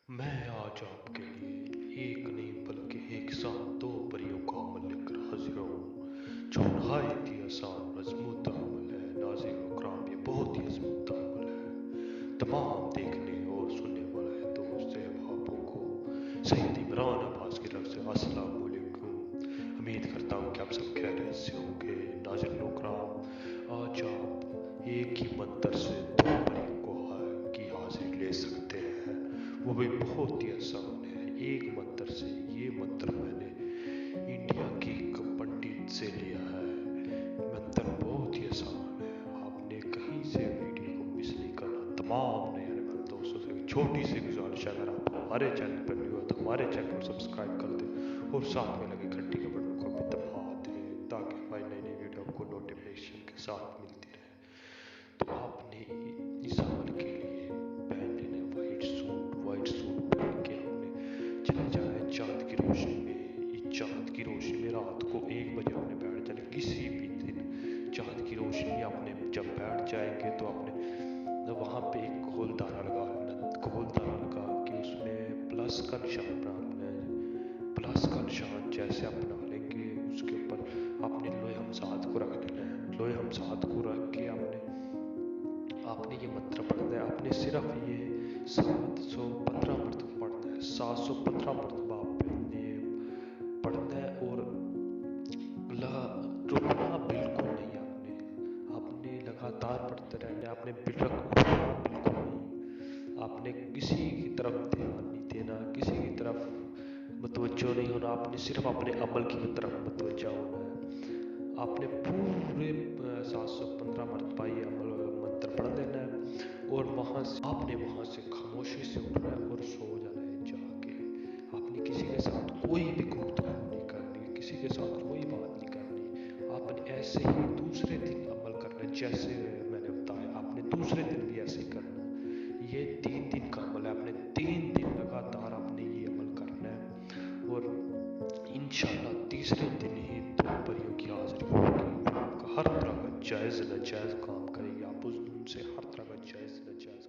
मैं आज आपके लिए एक नहीं बल्कि एक साथ दो परियों का अमल लेकर हाजिर हूँ जो नहायत ही आसान आजमूदा अमल है। नाज़रीन व इकराम, ये बहुत ही आजमूदा अमल है। तमाम देखने और सुनने वाले दोस्त अहबाबों को सैयद इमरान अब्बास की तरफ से अस्सलाम वालेकुम। उम्मीद करता हूँ कि आप सब खैरियत से होंगे। नाज़रीन व इकराम, आज आप एक ही मंत्र से दो परियों को की हाजिरी ले सकते हैं, वो भी बहुत ही आसान है। एक मंत्र से, ये मंत्र मैंने इंडिया की एक पंडित से लिया है। मंत्र बहुत ही आसान है, आपने कहीं से वीडियो को मिस नहीं करना। तमाम नए आने वाले दोस्तों से छोटी सी गुजारिश है, अगर आप हमारे चैनल पर न्यू हो तो हमारे चैनल को सब्सक्राइब कर दें और साथ में लगे घंटी के बटन को भी दबा दें ताकि हमारी नई नई वीडियो आपको नोटिफिकेशन के साथ मिलती रहे। तो आपने इस अमल के लिए पहन लेना वाइट सूट पहन के आपने चले जाना है चाँद की रोशनी में। इस चाँद की रोशनी में रात को 1 बजे आपने बैठ जाना। किसी भी दिन चाँद की रोशनी आपने जब बैठ जाएंगे तो आपने वहाँ पे एक गोल दाना लगा लेना। गोल दाना लगा के उसमें प्लस का निशान बनाना है। प्लस का निशान जैसे आप बना लेंगे उसके ऊपर आपने लोहे हमसाद को रख देना है। लोहे हमसाद को रख के आपने ये मंत्र पढ़ना है। आपने सिर्फ ये 715 मरतबा पढ़ना है। 715 मरतबा आपने पढ़ना है और रुकना बिल्कुल नहीं। आपने लगातार पढ़ते रहना है। आपने रुकना बिल्कुल नहीं। आपने किसी की तरफ ध्यान नहीं देना, किसी की तरफ मुतवज्जो नहीं होना। आपने सिर्फ अपने अमल की तरफ मुतवज्जो होना है। आपने पूरे 715 मरतबा ये अमल मंत्र पढ़ देना है और आपने वहाँ से खामोशी से उठना है और सो जाना है जाके। आपने किसी के साथ कोई भी गुफ्तगू नहीं करनी, किसी के साथ कोई बात नहीं करनी। आपने ऐसे ही दूसरे दिन अमल करना है जैसे मैंने बताया। आपने दूसरे दिन भी ऐसे ही करना है। ये 3 दिन का अमल है। आपने 3 दिन लगातार आपने ये अमल करना है और इंशाल्लाह तीसरे दिन ही दो परियों की हाजिरी होगी। आपका हर तरह का जायज़ नाजायज़ काम करेगी। आप उनसे हर तरह का जायज़ नाजायज़